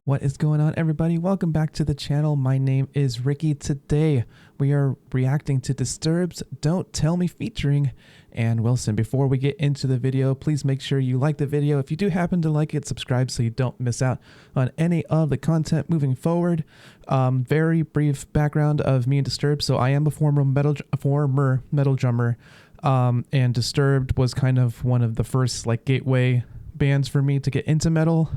What is going on, everybody? Welcome back to the channel. My name is Ricky. Today we are reacting to Disturbed's Don't Tell Me featuring Ann Wilson. Before we get into the video, please make sure you like the video. If you do happen to like it, subscribe so you don't miss out on any of the content moving forward. Very brief background of me and Disturbed. So I am a former metal drummer, and Disturbed was kind of one of the first gateway bands for me to get into metal.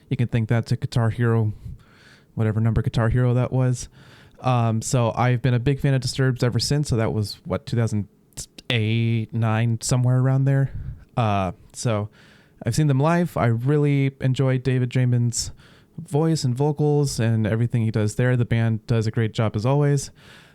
You can think that's a Guitar Hero, whatever number Guitar Hero that was. So I've been a big fan of Disturbed ever since. So that was, 2008, 9, somewhere around there. So I've seen them live. I really enjoy David Draymond's voice and vocals and everything he does there. The band does a great job as always.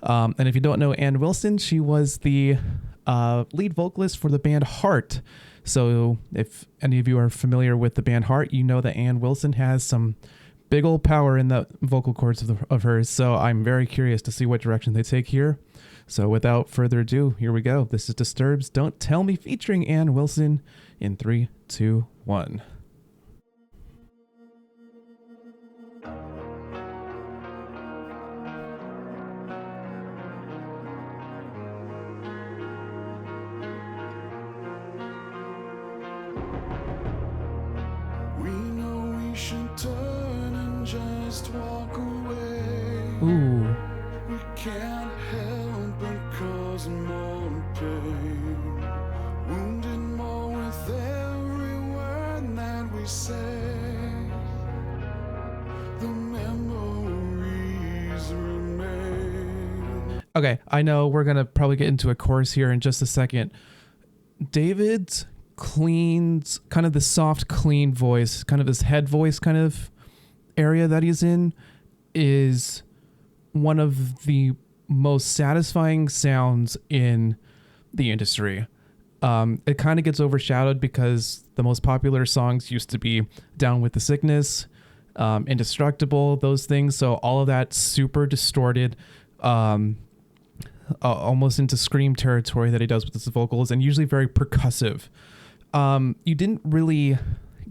And if you don't know Ann Wilson, she was the lead vocalist for the band Heart. So if any of you are familiar with the band Heart, you know that Ann Wilson has some big old power in the vocal cords of hers. So I'm very curious to see what direction they take here. So without further ado, here we go. This is Disturbed's Don't Tell Me featuring Ann Wilson in 3, 2, 1. Should turn and just walk away. Ooh. We can't help but cause more pain, wounded more with every word that we say. The memories remain. Okay, I know we're gonna probably get into a chorus here in just a second. David's cleans, kind of the soft clean voice, kind of his head voice kind of area that he's in, is one of the most satisfying sounds in the industry. It kind of gets overshadowed because the most popular songs used to be Down with the Sickness, Indestructible, those things. So all of that super distorted, almost into scream territory that he does with his vocals, and usually very percussive. You didn't really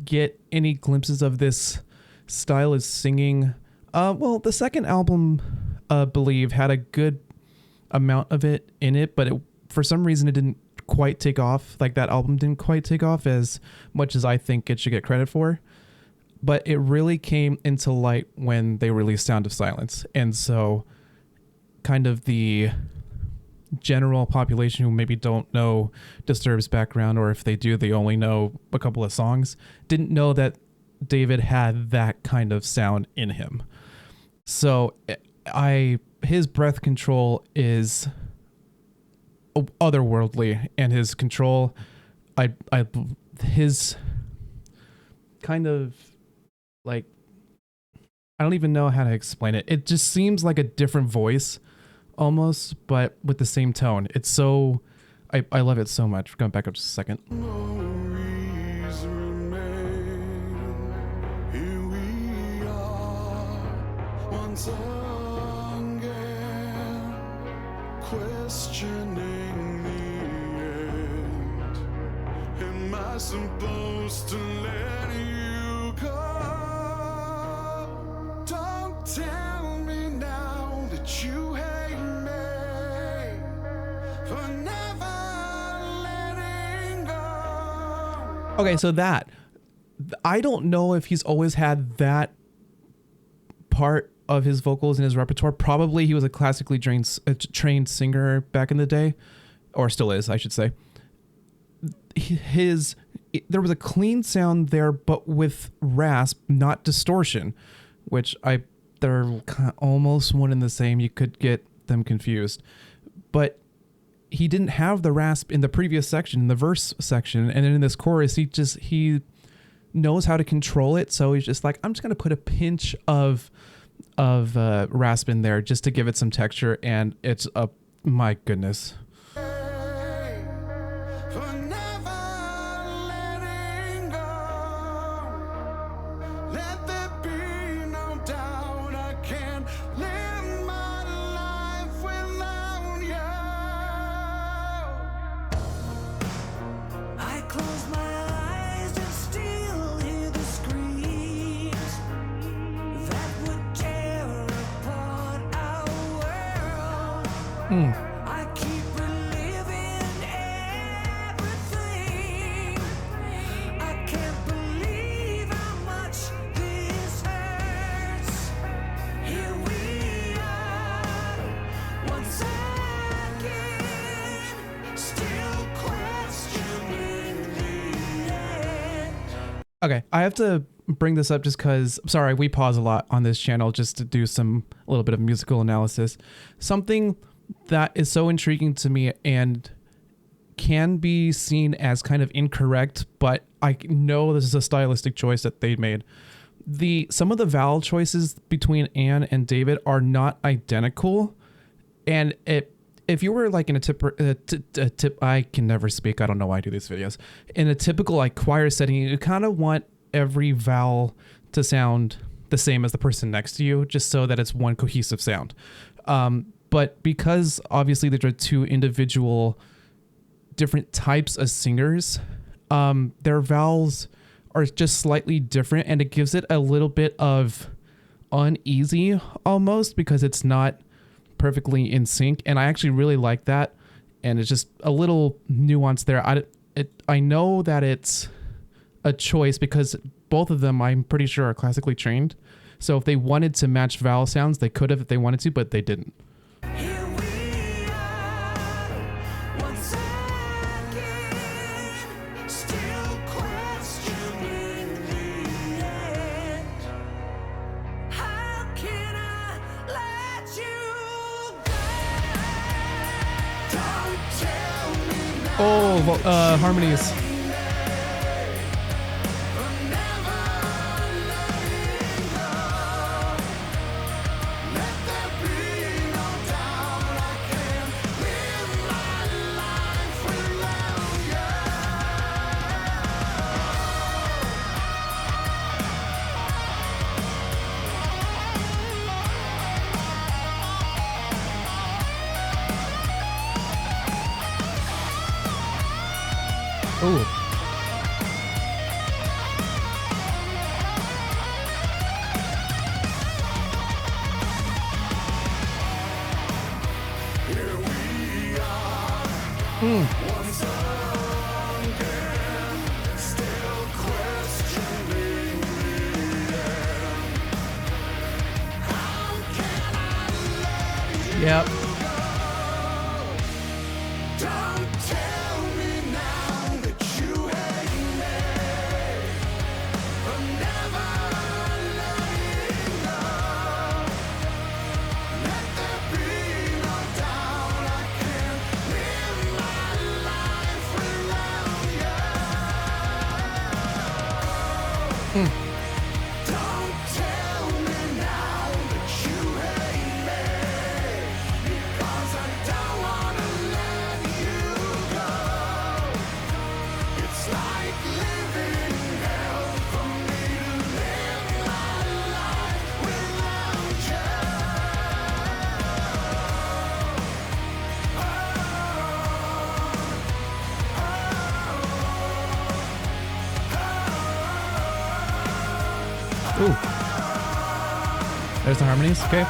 get any glimpses of this style as singing. Well, the second album, I believe, had a good amount of it in it, but for some reason it didn't quite take off. Like, that album didn't quite take off as much as I think it should get credit for. But it really came into light when they released Sound of Silence. And so kind of the general population who maybe don't know Disturbed's background, or if they do, they only know a couple of songs, didn't know that David had that kind of sound in him. So his breath control is otherworldly, and his control, his kind of like, I don't even know how to explain it. It just seems like a different voice almost, but with the same tone. It's so, I love it so much. Going back up just a second. Memories remain. Here we are once again, questioning the end. Am I supposed to let you go? Don't tell me now that you hate for never letting go. Okay, so that, I don't know if he's always had that part of his vocals in his repertoire. Probably he was a classically trained singer back in the day, or still is, I should say. There was a clean sound there, but with rasp, not distortion, which they're almost one and the same. You could get them confused, but he didn't have the rasp in the previous section, in the verse section, and then in this chorus, he knows how to control it. So he's just like, I'm just gonna put a pinch of rasp in there just to give it some texture, and it's my goodness. Close my eyes and still hear the scream. I keep reliving everything. I can't believe how much this hurts. Here we are, once again, still questioning the end. Okay, I have to bring this up just because, sorry, we pause a lot on this channel just to do a little bit of musical analysis. Something that is so intriguing to me and can be seen as kind of incorrect, but I know this is a stylistic choice that they made. Some of the vowel choices between Anne and David are not identical, and if you were like in a tip, I can never speak. I don't know why I do these videos. In a typical like choir setting, you kind of want every vowel to sound the same as the person next to you, just so that it's one cohesive sound. But because obviously there are two individual different types of singers, their vowels are just slightly different, and it gives it a little bit of uneasy almost because it's not perfectly in sync. And I actually really like that, and it's just a little nuance there. I know that it's a choice because both of them, I'm pretty sure, are classically trained. So if they wanted to match vowel sounds, they could have if they wanted to, but they didn't. Here we are, once again, still questioning the end. How can I let you go? Don't tell me now. Oh, harmonies. Ooh. Once again, still questioning the end. How can I let you Yep. go? Don't tell me now that you hate me. I'm never letting go. Let there be no doubt I can't live my life without you. Don't tell me now that you hate me, because I don't wanna let you go. It's like living hell for me to live my life without you. Ooh. There's the harmonies. Okay.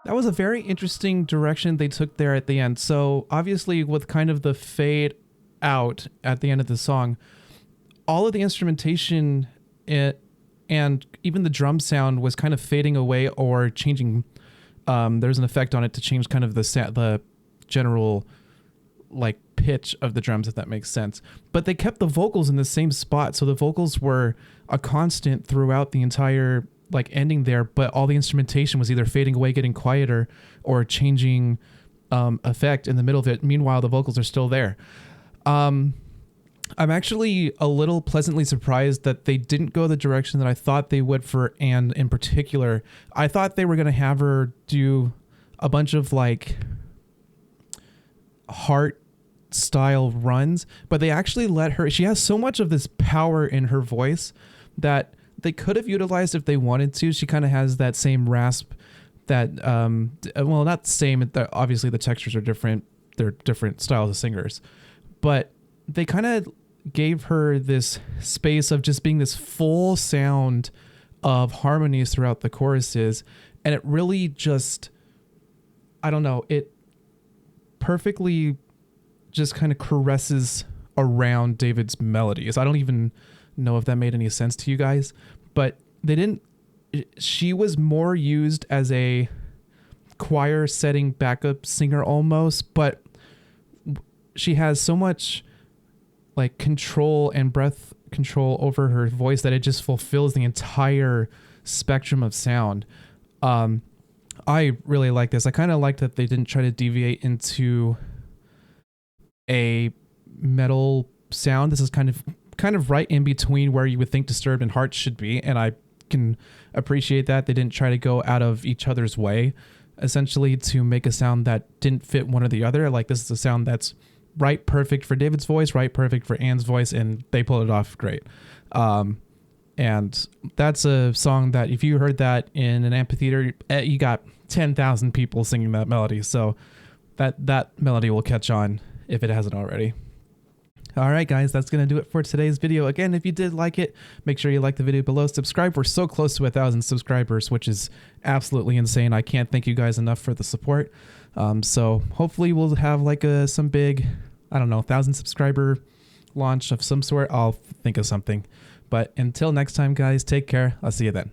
That was a very interesting direction they took there at the end. So obviously with kind of the fade out at the end of the song, all of the instrumentation and even the drum sound was kind of fading away or changing. There's an effect on it to change kind of the general like pitch of the drums, if that makes sense. But they kept the vocals in the same spot. So the vocals were a constant throughout the entire like ending there, but all the instrumentation was either fading away, getting quieter, or changing effect in the middle of it. Meanwhile, the vocals are still there. I'm actually a little pleasantly surprised that they didn't go the direction that I thought they would for Anne in particular. I thought they were going to have her do a bunch of like heart style runs, but they actually let her, she has so much of this power in her voice that they could have utilized if they wanted to. She kind of has that same rasp that, well, not the same, obviously the textures are different. They're different styles of singers, but they kind of gave her this space of just being this full sound of harmonies throughout the choruses. And it really just, I don't know, it perfectly just kind of caresses around David's melodies. I don't even know if that made any sense to you guys, but she was more used as a choir setting backup singer almost, but she has so much like control and breath control over her voice that it just fulfills the entire spectrum of sound. I really like this. I kind of like that they didn't try to deviate into a metal sound. This is kind of right in between where you would think Disturbed and Heart should be, and I can appreciate that. They didn't try to go out of each other's way, essentially, to make a sound that didn't fit one or the other. Like, this is a sound that's right perfect for David's voice, right perfect for Anne's voice, and they pulled it off great. And that's a song that if you heard that in an amphitheater, you got 10,000 people singing that melody. So that melody will catch on if it hasn't already. All right, guys, that's going to do it for today's video. Again, if you did like it, make sure you like the video below. Subscribe. We're so close to 1,000 subscribers, which is absolutely insane. I can't thank you guys enough for the support. So hopefully we'll have like some big, I don't know, 1,000 subscriber launch of some sort. I'll think of something. But until next time, guys, take care. I'll see you then.